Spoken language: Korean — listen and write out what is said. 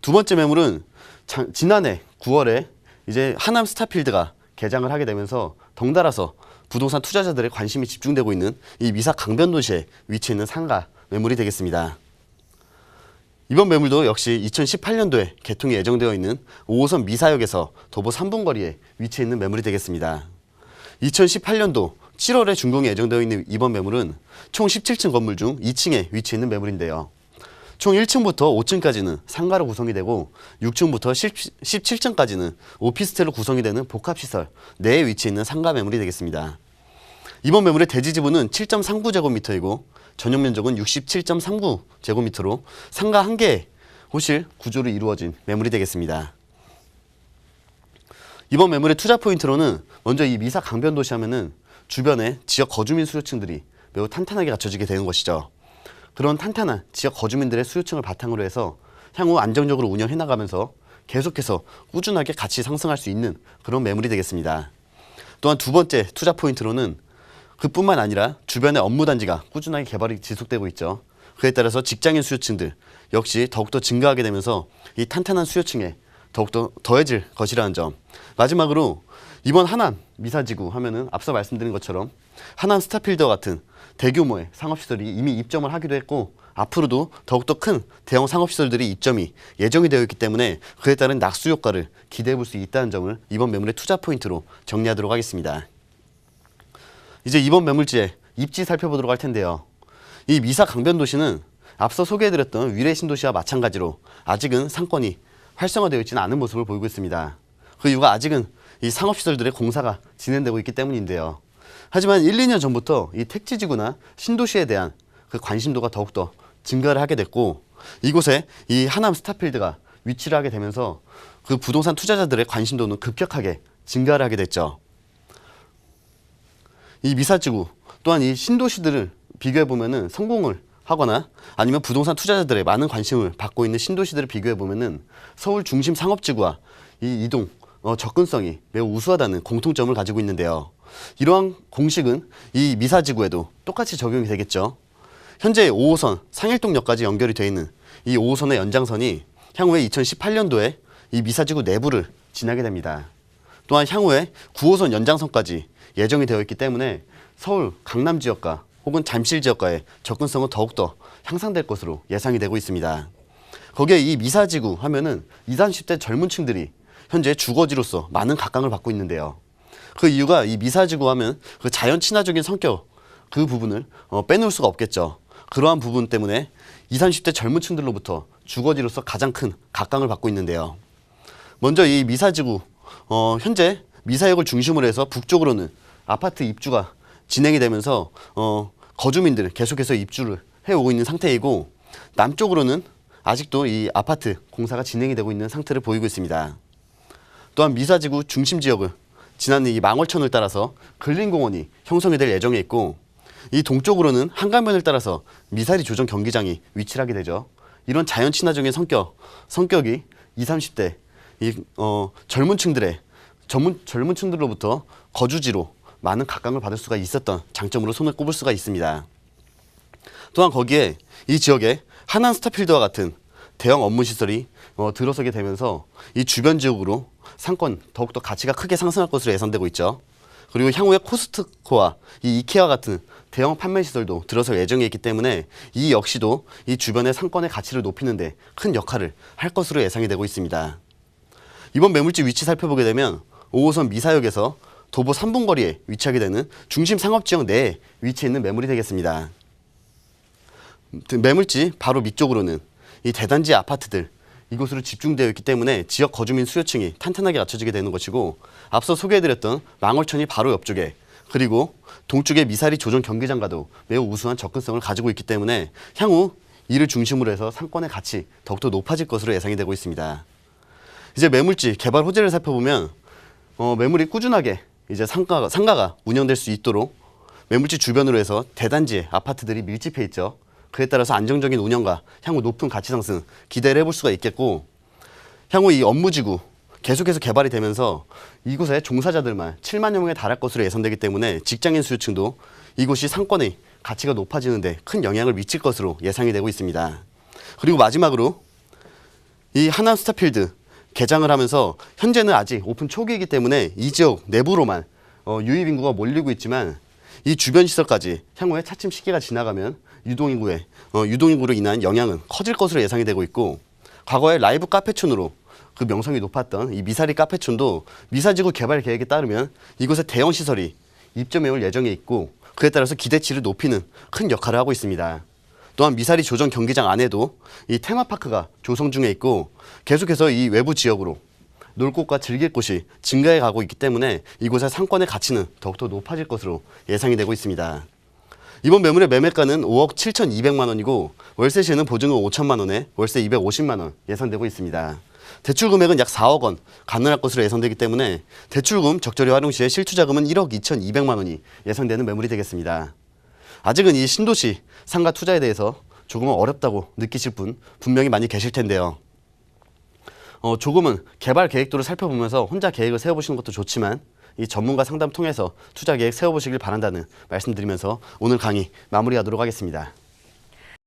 두 번째 매물은 지난해 9월에 이제 하남 스타필드가 개장을 하게 되면서 덩달아서 부동산 투자자들의 관심이 집중되고 있는 이 미사 강변도시에 위치해 있는 상가 매물이 되겠습니다. 이번 매물도 역시 2018년도에 개통이 예정되어 있는 5호선 미사역에서 도보 3분 거리에 위치해 있는 매물이 되겠습니다. 2018년도 7월에 준공이 예정되어 있는 이번 매물은 총 17층 건물 중 2층에 위치해 있는 매물인데요. 총 1층부터 5층까지는 상가로 구성이 되고 6층부터 17층까지는 오피스텔로 구성이 되는 복합시설 내에 위치해 있는 상가 매물이 되겠습니다. 이번 매물의 대지 지분은 7.39제곱미터이고 전용 면적은 67.39제곱미터로 상가 1개의 호실 구조로 이루어진 매물이 되겠습니다. 이번 매물의 투자 포인트로는 먼저 이 미사 강변도시 하면은 주변에 지역 거주민 수요층들이 매우 탄탄하게 갖춰지게 되는 것이죠. 그런 탄탄한 지역 거주민들의 수요층을 바탕으로 해서 향후 안정적으로 운영해 나가면서 계속해서 꾸준하게 가치 상승할 수 있는 그런 매물이 되겠습니다. 또한 두 번째 투자 포인트로는 그뿐만 아니라 주변의 업무단지가 꾸준하게 개발이 지속되고 있죠. 그에 따라서 직장인 수요층들 역시 더욱더 증가하게 되면서 이 탄탄한 수요층에 더욱더 더해질 것이라는 점. 마지막으로 이번 하남 미사지구 하면은 앞서 말씀드린 것처럼 하남 스타필드와 같은 대규모의 상업시설이 이미 입점을 하기도 했고 앞으로도 더욱더 큰 대형 상업시설들이 입점이 예정이 되어 있기 때문에 그에 따른 낙수 효과를 기대해 볼 수 있다는 점을 이번 매물의 투자 포인트로 정리하도록 하겠습니다. 이제 이번 매물지의 입지 살펴보도록 할 텐데요. 이 미사 강변도시는 앞서 소개해드렸던 위례 신도시와 마찬가지로 아직은 상권이 활성화되어 있지는 않은 모습을 보이고 있습니다. 그 이유가 아직은 이 상업시설들의 공사가 진행되고 있기 때문인데요. 하지만 1, 2년 전부터 이 택지지구나 신도시에 대한 그 관심도가 더욱더 증가를 하게 됐고 이곳에 이 하남 스타필드가 위치를 하게 되면서 그 부동산 투자자들의 관심도는 급격하게 증가를 하게 됐죠. 이 미사지구 또한 이 신도시들을 비교해 보면은 성공을 하거나 아니면 부동산 투자자들의 많은 관심을 받고 있는 신도시들을 비교해 보면은 서울 중심 상업지구와 이 이동 접근성이 매우 우수하다는 공통점을 가지고 있는데요. 이러한 공식은 이 미사지구에도 똑같이 적용이 되겠죠. 현재 5호선 상일동역까지 연결이 되어 있는 이 5호선의 연장선이 향후에 2018년도에 이 미사지구 내부를 지나게 됩니다. 또한 향후에 9호선 연장선까지 예정이 되어 있기 때문에 서울 강남 지역과 혹은 잠실 지역과의 접근성은 더욱더 향상될 것으로 예상이 되고 있습니다. 거기에 이 미사지구 하면은 20, 30대 젊은 층들이 현재 주거지로서 많은 각광을 받고 있는데요. 그 이유가 이 미사지구 하면 그 자연 친화적인 성격 그 부분을 빼놓을 수가 없겠죠. 그러한 부분 때문에 20, 30대 젊은 층들로부터 주거지로서 가장 큰 각광을 받고 있는데요. 먼저 이 미사지구 현재 미사역을 중심으로 해서 북쪽으로는 아파트 입주가 진행이 되면서 거주민들 계속해서 입주를 해오고 있는 상태이고 남쪽으로는 아직도 이 아파트 공사가 진행이 되고 있는 상태를 보이고 있습니다. 또한 미사지구 중심 지역을 지난 이 망월천을 따라서 근린공원이 형성이 될 예정에 있고 이 동쪽으로는 한강변을 따라서 미사리 조정 경기장이 위치를 하게 되죠. 이런 자연 친화적인 성격이 20, 30대 젊은 층들로부터 거주지로 많은 각광을 받을 수가 있었던 장점으로 손을 꼽을 수가 있습니다. 또한 거기에 이 지역에 하남 스타필드와 같은 대형 업무시설이 들어서게 되면서 이 주변 지역으로 상권 더욱더 가치가 크게 상승할 것으로 예상되고 있죠. 그리고 향후에 코스트코와 이 이케아 같은 대형 판매시설도 들어설 예정에 있기 때문에 이 역시도 이 주변의 상권의 가치를 높이는 데 큰 역할을 할 것으로 예상이 되고 있습니다. 이번 매물지 위치 살펴보게 되면 5호선 미사역에서 도보 3분 거리에 위치하게 되는 중심 상업지역 내에 위치해 있는 매물이 되겠습니다. 매물지 바로 밑쪽으로는 이 대단지 아파트들 이곳으로 집중되어 있기 때문에 지역 거주민 수요층이 탄탄하게 갖춰지게 되는 것이고 앞서 소개해드렸던 망월천이 바로 옆쪽에 그리고 동쪽의 미사리 조정 경기장과도 매우 우수한 접근성을 가지고 있기 때문에 향후 이를 중심으로 해서 상권의 가치 더욱더 높아질 것으로 예상이 되고 있습니다. 이제 매물지 개발 호재를 살펴보면 매물이 꾸준하게 이제 상가가 운영될 수 있도록 매물지 주변으로 해서 대단지의 아파트들이 밀집해 있죠. 그에 따라서 안정적인 운영과 향후 높은 가치 상승 기대를 해볼 수가 있겠고 향후 이 업무지구 계속해서 개발이 되면서 이곳에 종사자들만 7만여 명에 달할 것으로 예상되기 때문에 직장인 수요층도 이곳이 상권의 가치가 높아지는 데 큰 영향을 미칠 것으로 예상이 되고 있습니다. 그리고 마지막으로 이 미사지구 하면은 그 자연 친화적인 성격 그 부분을 빼놓을 수가 없겠죠. 그러한 부분 때문에 이곳에 종사자들만 7만여 명에 달할 것으로 예상되기 때문에 직장인 수요층도 이곳이 상권의 가치가 높아지는 데 큰 영향을 미칠 것으로 예상이 되고 있습니다. 이 하남 스타필드 개장을 하면서 현재는 아직 오픈 초기이기 때문에 이 지역 내부로만 유입 인구가 몰리고 있지만 이 주변 시설까지 향후에 차츰 시기가 지나가면 유동인구로 인한 영향은 커질 것으로 예상이 되고 있고, 과거에 라이브 카페촌으로 그 명성이 높았던 이 미사리 카페촌도 미사지구 개발 계획에 따르면 이곳에 대형 시설이 입점해 올 예정에 있고, 그에 따라서 기대치를 높이는 큰 역할을 하고 있습니다. 또한 미사리 조정 경기장 안에도 이 테마파크가 조성 중에 있고, 계속해서 이 외부 지역으로 놀 곳과 즐길 곳이 증가해 가고 있기 때문에 이곳의 상권의 가치는 더욱더 높아질 것으로 예상이 되고 있습니다. 이번 매물의 매매가는 5억 7,200만 원이고 월세 시에는 보증금 5천만 원에 월세 250만 원 예상되고 있습니다. 대출 금액은 약 4억 원 가능할 것으로 예상되기 때문에 대출금 적절히 활용 시에 실투자금은 1억 2,200만 원이 예상되는 매물이 되겠습니다. 아직은 이 신도시 상가 투자에 대해서 조금은 어렵다고 느끼실 분 분명히 많이 계실 텐데요. 조금은 개발 계획도를 살펴보면서 혼자 계획을 세워보시는 것도 좋지만 이 전문가 상담 통해서 투자 계획 세워보시길 바란다는 말씀드리면서 오늘 강의 마무리하도록 하겠습니다.